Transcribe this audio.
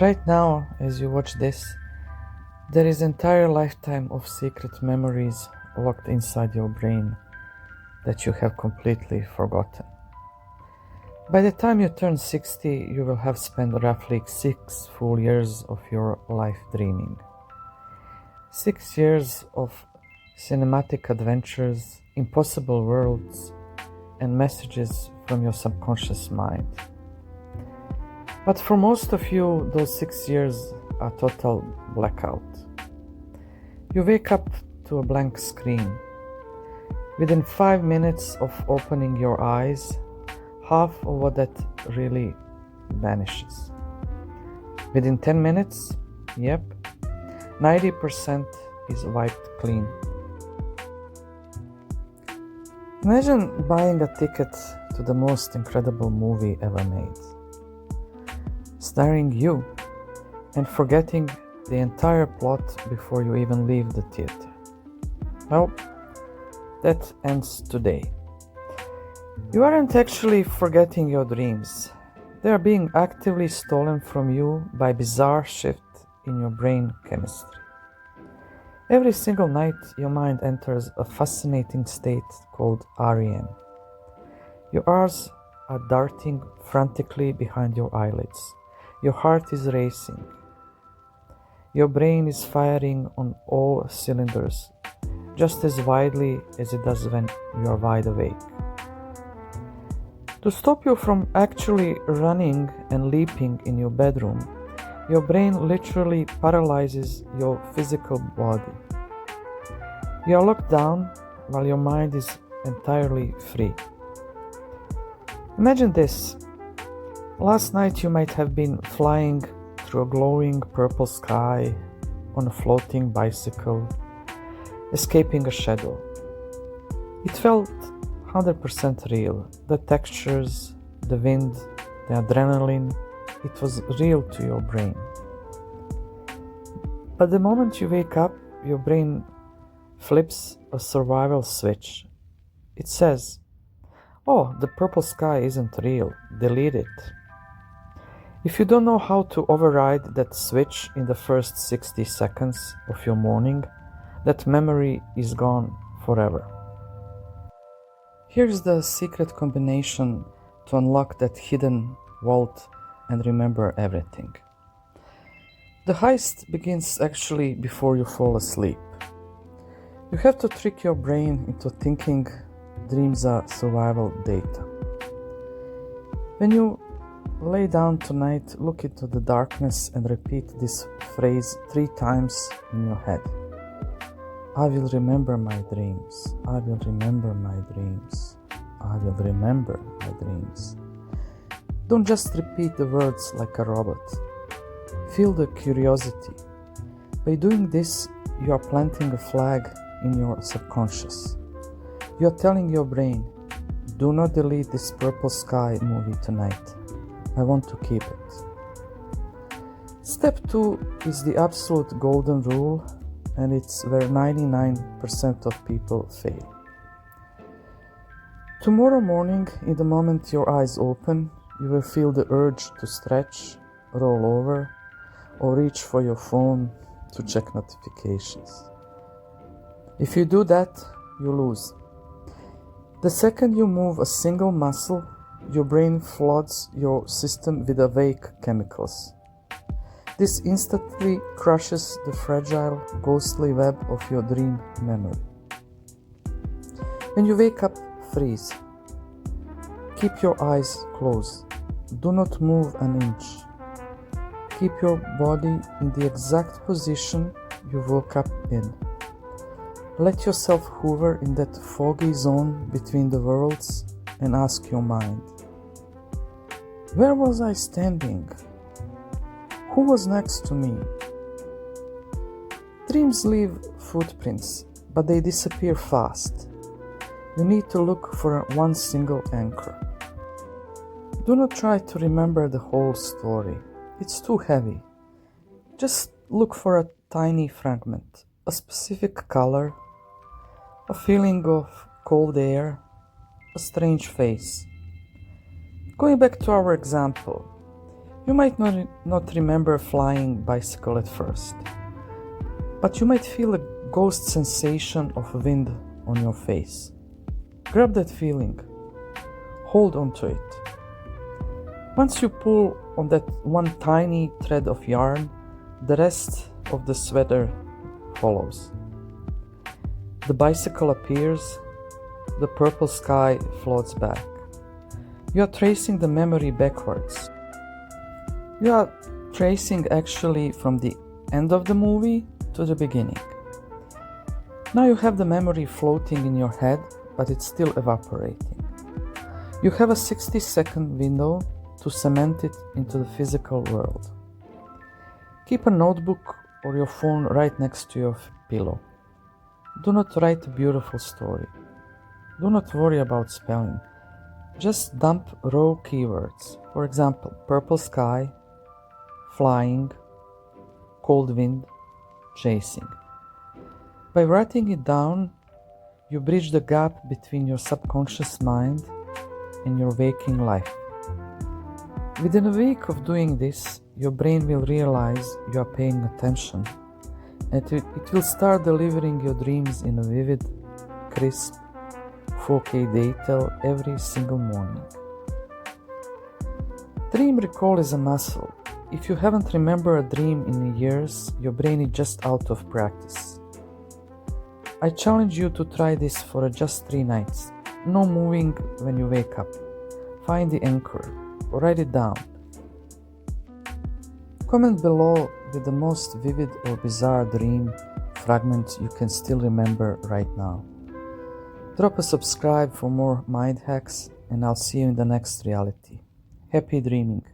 Right now, as you watch this, there is entire lifetime of secret memories locked inside your brain that you have completely forgotten. By the time you turn 60, you will have spent roughly 6 full years of your life dreaming. 6 years of cinematic adventures, impossible worlds, and messages from your subconscious mind. But for most of you, those 6 years are total blackout. You wake up to a blank screen. Within 5 minutes of opening your eyes, half of what that really vanishes. Within 10 minutes, yep, 90% is wiped clean. Imagine buying a ticket to the most incredible movie ever made, starring you, and forgetting the entire plot before you even leave the theater. Well, that ends today. You aren't actually forgetting your dreams. They are being actively stolen from you by bizarre shift in your brain chemistry. Every single night, your mind enters a fascinating state called REM. Your eyes are darting frantically behind your eyelids. Your heart is racing. Your brain is firing on all cylinders, just as widely as it does when you are wide awake. To stop you from actually running and leaping in your bedroom, your brain literally paralyzes your physical body. You are locked down while your mind is entirely free. Imagine this. Last night you might have been flying through a glowing purple sky on a floating bicycle, escaping a shadow. It felt 100% real. The textures, the wind, the adrenaline, it was real to your brain. But the moment you wake up, your brain flips a survival switch. It says, "Oh, the purple sky isn't real, delete it." If you don't know how to override that switch in the first 60 seconds of your morning, that memory is gone forever. Here's the secret combination to unlock that hidden vault and remember everything. The heist begins actually before you fall asleep. You have to trick your brain into thinking dreams are survival data. When you lay down tonight, look into the darkness and repeat this phrase 3 times in your head. I will remember my dreams. I will remember my dreams. I will remember my dreams. Don't just repeat the words like a robot. Feel the curiosity. By doing this, you are planting a flag in your subconscious. You are telling your brain, do not delete this purple sky movie tonight. I want to keep it. Step 2 is the absolute golden rule, and it's where 99% of people fail. Tomorrow morning, in the moment your eyes open, you will feel the urge to stretch, roll over, or reach for your phone to check notifications. If you do that, you lose. The second you move a single muscle, your brain floods your system with awake chemicals. This instantly crushes the fragile, ghostly web of your dream memory. When you wake up, freeze. Keep your eyes closed. Do not move an inch. Keep your body in the exact position you woke up in. Let yourself hover in that foggy zone between the worlds and ask your mind, where was I standing? Who was next to me? Dreams leave footprints, but they disappear fast. You need to look for one single anchor. Do not try to remember the whole story. It's too heavy. Just look for a tiny fragment, a specific color, a feeling of cold air, a strange face. Going back to our example, You might not remember flying bicycle at first, but you might feel a ghost sensation of wind on your face. Grab that feeling. Hold on to it. Once you pull on that one tiny thread of yarn, the rest of the sweater follows. The bicycle appears, the purple sky floats back. You are tracing the memory backwards. You are tracing actually from the end of the movie to the beginning. Now you have the memory floating in your head, but it's still evaporating. You have a 60-second window to cement it into the physical world. Keep a notebook or your phone right next to your pillow. Do not write a beautiful story. Do not worry about spelling. Just dump raw keywords. For example, purple sky, flying, cold wind, chasing. By writing it down, you bridge the gap between your subconscious mind and your waking life. Within a week of doing this, your brain will realize you are paying attention, and it will start delivering your dreams in a vivid, crisp, 4K detail every single morning. Dream recall is a muscle. If you haven't remembered a dream in years, your brain is just out of practice. I challenge you to try this for just 3 nights. No moving when you wake up. Find the anchor or write it down. Comment below with the most vivid or bizarre dream fragment you can still remember right now. Drop a subscribe for more mind hacks, and I'll see you in the next reality. Happy dreaming!